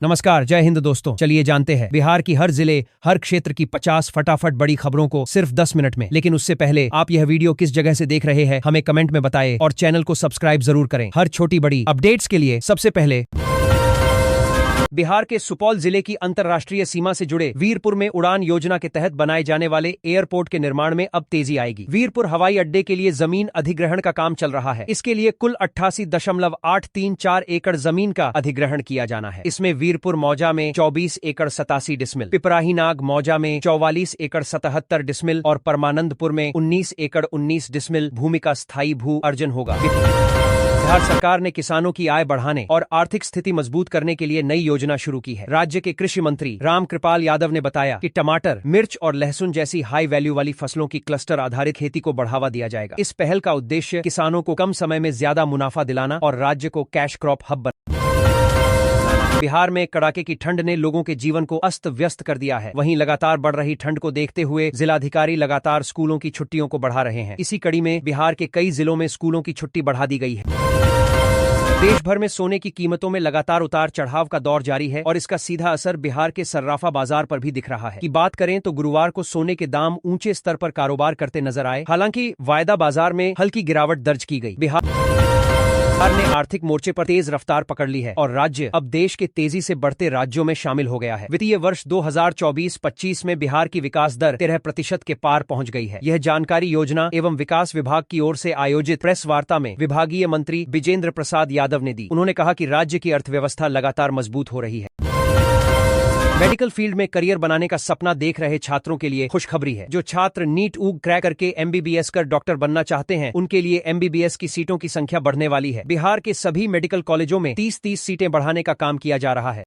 नमस्कार, जय हिंद दोस्तों। चलिए जानते हैं बिहार की हर जिले, हर क्षेत्र की 50 फटाफट बड़ी खबरों को सिर्फ 10 मिनट में। लेकिन उससे पहले आप यह वीडियो किस जगह से देख रहे हैं हमें कमेंट में बताएं और चैनल को सब्सक्राइब जरूर करें। हर छोटी बड़ी अपडेट्स के लिए सबसे पहले बिहार के सुपौल जिले की अंतर्राष्ट्रीय सीमा से जुड़े वीरपुर में उड़ान योजना के तहत बनाए जाने वाले एयरपोर्ट के निर्माण में अब तेजी आएगी। वीरपुर हवाई अड्डे के लिए जमीन अधिग्रहण का काम चल रहा है। इसके लिए कुल 88.834 एकड़ जमीन का अधिग्रहण किया जाना है। इसमें वीरपुर मौजा में 24 एकड़ 87 डिसमिल, पिपराहीनाग मौजा में 44 एकड़ 77 डिसमिल और परमानंदपुर में 19 एकड़ 19 डिसमिल भूमि का स्थायी भू अर्जन होगा। बिहार सरकार ने किसानों की आय बढ़ाने और आर्थिक स्थिति मजबूत करने के लिए नई योजना शुरू की है। राज्य के कृषि मंत्री रामकृपाल यादव ने बताया कि टमाटर, मिर्च और लहसुन जैसी हाई वैल्यू वाली फसलों की क्लस्टर आधारित खेती को बढ़ावा दिया जाएगा। इस पहल का उद्देश्य किसानों को कम समय में ज्यादा मुनाफा दिलाना और राज्य को कैश क्रॉप हब बनाना। बिहार में कड़ाके की ठंड ने लोगों के जीवन को अस्त व्यस्त कर दिया है। वहीं लगातार बढ़ रही ठंड को देखते हुए जिलाधिकारी लगातार स्कूलों की छुट्टियों को बढ़ा रहे हैं। इसी कड़ी में बिहार के कई जिलों में स्कूलों की छुट्टी बढ़ा दी गई है। देश भर में सोने की कीमतों में लगातार उतार चढ़ाव का दौर जारी है और इसका सीधा असर बिहार के सर्राफा बाजार पर भी दिख रहा है। कि बात करें तो गुरुवार को सोने के दाम ऊंचे स्तर पर कारोबार करते नजर आए। हालांकि वायदा बाजार में हल्की गिरावट दर्ज की गई। बिहार ने आर्थिक मोर्चे पर तेज रफ्तार पकड़ ली है और राज्य अब देश के तेजी से बढ़ते राज्यों में शामिल हो गया है। वित्तीय वर्ष 2024-25 में बिहार की विकास दर 13% के पार पहुंच गई है। यह जानकारी योजना एवं विकास विभाग की ओर से आयोजित प्रेस वार्ता में विभागीय मंत्री विजेंद्र प्रसाद यादव ने दी। उन्होंने कहा कि राज्य की अर्थव्यवस्था लगातार मजबूत हो रही है। मेडिकल फील्ड में करियर बनाने का सपना देख रहे छात्रों के लिए खुशखबरी है। जो छात्र नीट ऊग क्रैक करके एमबीबीएस कर डॉक्टर बनना चाहते हैं, उनके लिए एमबीबीएस की सीटों की संख्या बढ़ने वाली है। बिहार के सभी मेडिकल कॉलेजों में 30-30 सीटें बढ़ाने का काम किया जा रहा है।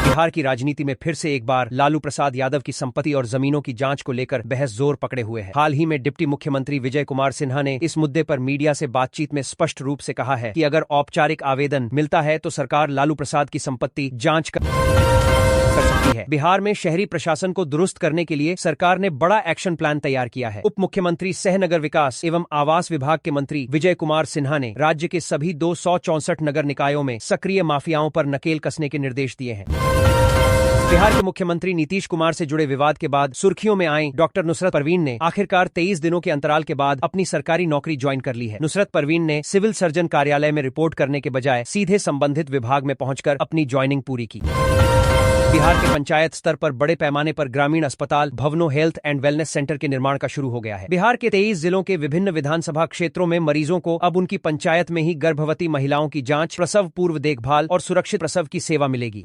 बिहार की राजनीति में फिर से एक बार लालू प्रसाद यादव की संपत्ति और जमीनों की जांच को लेकर बहस जोर पकड़े हुए है। हाल ही में डिप्टी मुख्यमंत्री विजय कुमार सिन्हा ने इस मुद्दे पर मीडिया से बातचीत में स्पष्ट रूप से कहा है कि अगर औपचारिक आवेदन मिलता है तो सरकार लालू प्रसाद की संपत्ति जांच कर सकती है। बिहार में शहरी प्रशासन को दुरुस्त करने के लिए सरकार ने बड़ा एक्शन प्लान तैयार किया है। उप मुख्यमंत्री सह नगर विकास एवं आवास विभाग के मंत्री विजय कुमार सिन्हा ने राज्य के सभी 264 नगर निकायों में सक्रिय माफियाओं पर नकेल कसने के निर्देश दिए हैं। बिहार के मुख्यमंत्री नीतीश कुमार से जुड़े विवाद के बाद सुर्खियों में आई डॉक्टर नुसरत परवीन ने आखिरकार 23 दिनों के अंतराल के बाद अपनी सरकारी नौकरी ज्वाइन कर ली है। नुसरत परवीन ने सिविल सर्जन कार्यालय में रिपोर्ट करने के बजाय सीधे संबंधित विभाग में पहुंचकर अपनी ज्वाइनिंग पूरी की। बिहार के पंचायत स्तर पर बड़े पैमाने पर ग्रामीण अस्पताल, भवनों, हेल्थ एंड वेलनेस सेंटर के निर्माण का शुरू हो गया है। बिहार के 23 जिलों के विभिन्न विधानसभा क्षेत्रों में मरीजों को अब उनकी पंचायत में ही गर्भवती महिलाओं की जांच, प्रसव पूर्व देखभाल और सुरक्षित प्रसव की सेवा मिलेगी।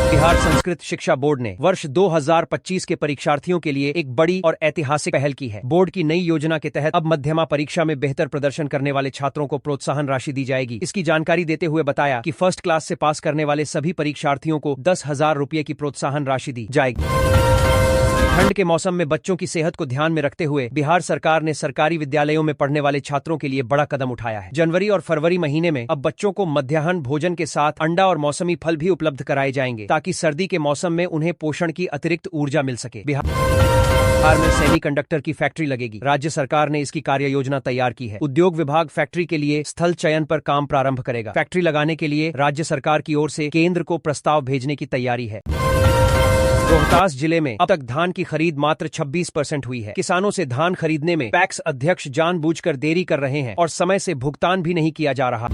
बिहार संस्कृत शिक्षा बोर्ड ने वर्ष 2025 के परीक्षार्थियों के लिए एक बड़ी और ऐतिहासिक पहल की है। बोर्ड की नई योजना के तहत अब मध्यमा परीक्षा में बेहतर प्रदर्शन करने वाले छात्रों को प्रोत्साहन राशि दी जाएगी। इसकी जानकारी देते हुए बताया कि फर्स्ट क्लास से पास करने वाले सभी परीक्षार्थियों को 10,000 रुपये की प्रोत्साहन राशि दी जाएगी। ठंड के मौसम में बच्चों की सेहत को ध्यान में रखते हुए बिहार सरकार ने सरकारी विद्यालयों में पढ़ने वाले छात्रों के लिए बड़ा कदम उठाया है। जनवरी और फरवरी महीने में अब बच्चों को मध्याह्न भोजन के साथ अंडा और मौसमी फल भी उपलब्ध कराए जाएंगे ताकि सर्दी के मौसम में उन्हें पोषण की अतिरिक्त ऊर्जा मिल सके। बिहार में सेमीकंडक्टर की फैक्ट्री लगेगी। राज्य सरकार ने इसकी कार्य योजना तैयार की है। उद्योग विभाग फैक्ट्री के लिए स्थल चयन पर काम प्रारंभ करेगा। फैक्ट्री लगाने के लिए राज्य सरकार की ओर से केंद्र को प्रस्ताव भेजने की तैयारी है। रोहतास जिले में अब तक धान की खरीद मात्र 26% हुई है। किसानों से धान खरीदने में पैक्स अध्यक्ष जानबूझकर देरी कर रहे हैं और समय से भुगतान भी नहीं किया जा रहा।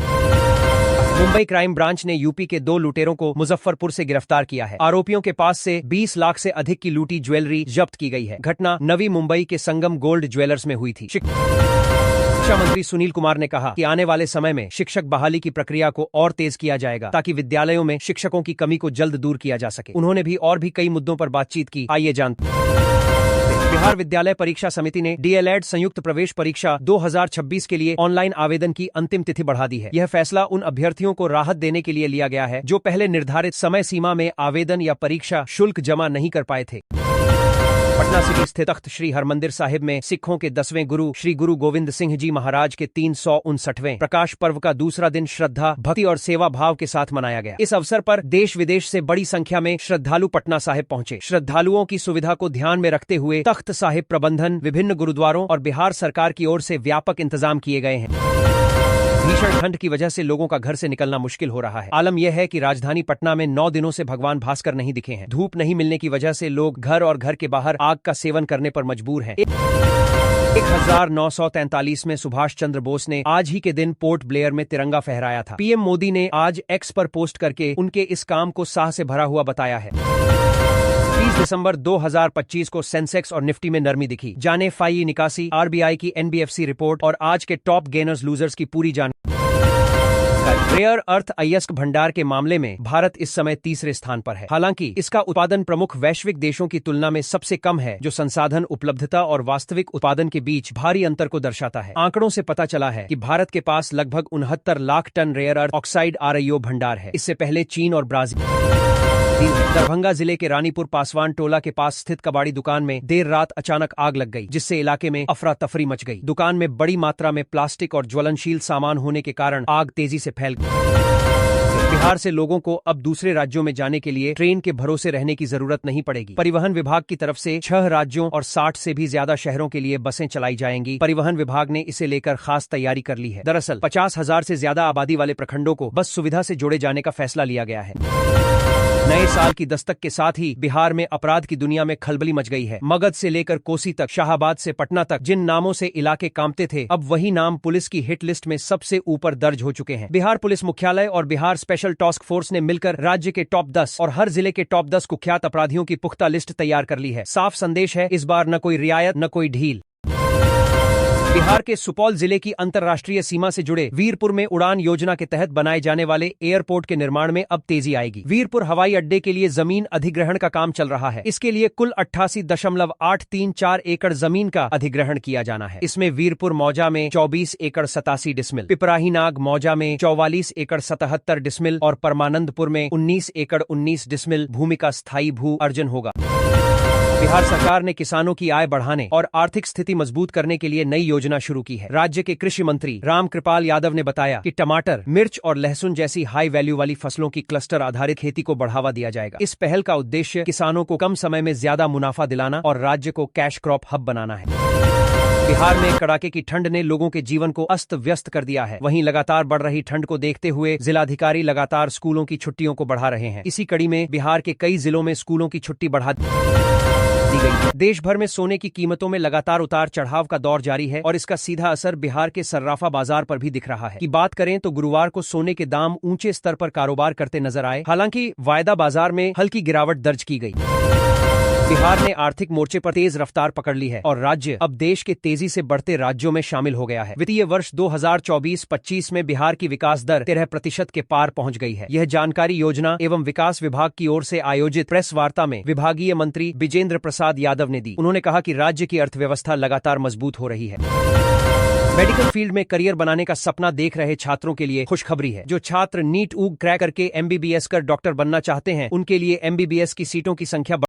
मुंबई क्राइम ब्रांच ने यूपी के 2 लुटेरों को मुजफ्फरपुर से गिरफ्तार किया है। आरोपियों के पास से 20 लाख से अधिक की लूटी ज्वेलरी जब्त की गई है। घटना नवी मुंबई के संगम गोल्ड ज्वेलर्स में हुई थी। शिक्षा मंत्री सुनील कुमार ने कहा कि आने वाले समय में शिक्षक बहाली की प्रक्रिया को और तेज किया जाएगा ताकि विद्यालयों में शिक्षकों की कमी को जल्द दूर किया जा सके। उन्होंने भी और भी कई मुद्दों पर बातचीत की। आइए जानते हैं। बिहार विद्यालय परीक्षा समिति ने डीएलएड संयुक्त प्रवेश परीक्षा 2026 के लिए ऑनलाइन आवेदन की अंतिम तिथि बढ़ा दी है। यह फैसला उन अभ्यर्थियों को राहत देने के लिए लिया गया है जो पहले निर्धारित समय सीमा में आवेदन या परीक्षा शुल्क जमा नहीं कर पाए थे। पटना सिटी स्थित तख्त श्री हरमंदिर साहिब में सिखों के 10वें गुरु श्री गुरु गोविंद सिंह जी महाराज के 359वें प्रकाश पर्व का दूसरा दिन श्रद्धा, भक्ति और सेवा भाव के साथ मनाया गया। इस अवसर पर देश विदेश से बड़ी संख्या में श्रद्धालु पटना साहिब पहुंचे। श्रद्धालुओं की सुविधा को ध्यान में रखते हुए तख्त साहिब प्रबंधन, विभिन्न गुरुद्वारों और बिहार सरकार की ओर से व्यापक इंतजाम किए गए हैं। भीषण ठंड की वजह से लोगों का घर से निकलना मुश्किल हो रहा है। आलम यह है कि राजधानी पटना में 9 दिनों से भगवान भास्कर नहीं दिखे हैं। धूप नहीं मिलने की वजह से लोग घर और घर के बाहर आग का सेवन करने पर मजबूर हैं। 1943 में सुभाष चंद्र बोस ने आज ही के दिन पोर्ट ब्लेयर में तिरंगा फहराया था। पीएम मोदी ने आज एक्स पर पोस्ट करके उनके इस काम को साह से भरा हुआ बताया है। 30 दिसंबर 2025 को सेंसेक्स और निफ्टी में नरमी दिखी। जाने फाई निकासी, आरबीआई की एनबीएफसी रिपोर्ट और आज के टॉप गेनर्स लूजर्स की पूरी जानकारी। रेयर अर्थ अयस्क भंडार के मामले में भारत इस समय तीसरे स्थान पर है। हालांकि इसका उत्पादन प्रमुख वैश्विक देशों की तुलना में सबसे कम है, जो संसाधन उपलब्धता और वास्तविक उत्पादन के बीच भारी अंतर को दर्शाता है। आंकड़ों से पता चला है कि भारत के पास लगभग 69 lakh ton rare earth oxide REO भंडार है। इससे पहले चीन और ब्राजील। दरभंगा जिले के रानीपुर पासवान टोला के पास स्थित कबाड़ी दुकान में देर रात अचानक आग लग गई, जिससे इलाके में अफरा तफरी मच गई। दुकान में बड़ी मात्रा में प्लास्टिक और ज्वलनशील सामान होने के कारण आग तेजी से फैल गई। बिहार से लोगों को अब दूसरे राज्यों में जाने के लिए ट्रेन के भरोसे रहने की जरूरत नहीं पड़ेगी। परिवहन विभाग की तरफ से 6 राज्यों और 60 से भी ज्यादा शहरों के लिए बसें चलाई जाएंगी। परिवहन विभाग ने इसे लेकर खास तैयारी कर ली है। दरअसल 50,000 से ज्यादा आबादी वाले प्रखंडों को बस सुविधा से जोड़े जाने का फैसला लिया गया है। नए साल की दस्तक के साथ ही बिहार में अपराध की दुनिया में खलबली मच गई है। मगध से लेकर कोसी तक, शाहाबाद से पटना तक जिन नामों से इलाके कांपते थे, अब वही नाम पुलिस की हिट लिस्ट में सबसे ऊपर दर्ज हो चुके हैं। बिहार पुलिस मुख्यालय और बिहार स्पेशल टास्क फोर्स ने मिलकर राज्य के टॉप 10 और हर जिले के टॉप 10 कुख्यात अपराधियों की पुख्ता लिस्ट तैयार कर ली है। साफ संदेश है, इस बार न कोई रियायत न कोई ढील। बिहार के सुपौल जिले की अंतर्राष्ट्रीय सीमा से जुड़े वीरपुर में उड़ान योजना के तहत बनाए जाने वाले एयरपोर्ट के निर्माण में अब तेजी आएगी। वीरपुर हवाई अड्डे के लिए जमीन अधिग्रहण का काम चल रहा है। इसके लिए कुल 88.834 एकड़ जमीन का अधिग्रहण किया जाना है। इसमें वीरपुर मौजा में 24 एकड़ 87 डिसमिल, पिपराहीनाग मौजा में 44 एकड़ 77 डिसमिल और परमानंदपुर में 19 एकड़ 19 डिसमिल भूमि का स्थायी भू अर्जन होगा। बिहार सरकार ने किसानों की आय बढ़ाने और आर्थिक स्थिति मजबूत करने के लिए नई योजना शुरू की है। राज्य के कृषि मंत्री रामकृपाल यादव ने बताया कि टमाटर, मिर्च और लहसुन जैसी हाई वैल्यू वाली फसलों की क्लस्टर आधारित खेती को बढ़ावा दिया जाएगा। इस पहल का उद्देश्य किसानों को कम समय में ज्यादा मुनाफा दिलाना और राज्य को कैश क्रॉप हब बनाना है। बिहार में कड़ाके की ठंड ने लोगों के जीवन को अस्त व्यस्त कर दिया है। वहीं लगातार बढ़ रही ठंड को देखते हुए जिलाधिकारी लगातार स्कूलों की छुट्टियों को बढ़ा रहे हैं। इसी कड़ी में बिहार के कई जिलों में स्कूलों की छुट्टी बढ़ा दी गई है। देश भर में सोने की कीमतों में लगातार उतार चढ़ाव का दौर जारी है और इसका सीधा असर बिहार के सर्राफा बाजार पर भी दिख रहा है। की बात करें तो गुरुवार को सोने के दाम ऊंचे स्तर पर कारोबार करते नजर आए। हालांकि वायदा बाजार में हल्की गिरावट दर्ज की गई। बिहार ने आर्थिक मोर्चे पर तेज रफ्तार पकड़ ली है और राज्य अब देश के तेजी से बढ़ते राज्यों में शामिल हो गया है। वित्तीय वर्ष 2024-25 में बिहार की विकास दर 13% के पार पहुंच गई है। यह जानकारी योजना एवं विकास विभाग की ओर से आयोजित प्रेस वार्ता में विभागीय मंत्री विजेंद्र प्रसाद यादव ने दी। उन्होंने कहा कि राज्य की अर्थव्यवस्था लगातार मजबूत हो रही है। मेडिकल फील्ड में करियर बनाने का सपना देख रहे छात्रों के लिए खुशखबरी है। जो छात्र नीट ऊग क्रैक करके एमबीबीएस कर डॉक्टर बनना चाहते हैं, उनके लिए एमबीबीएस की सीटों की संख्या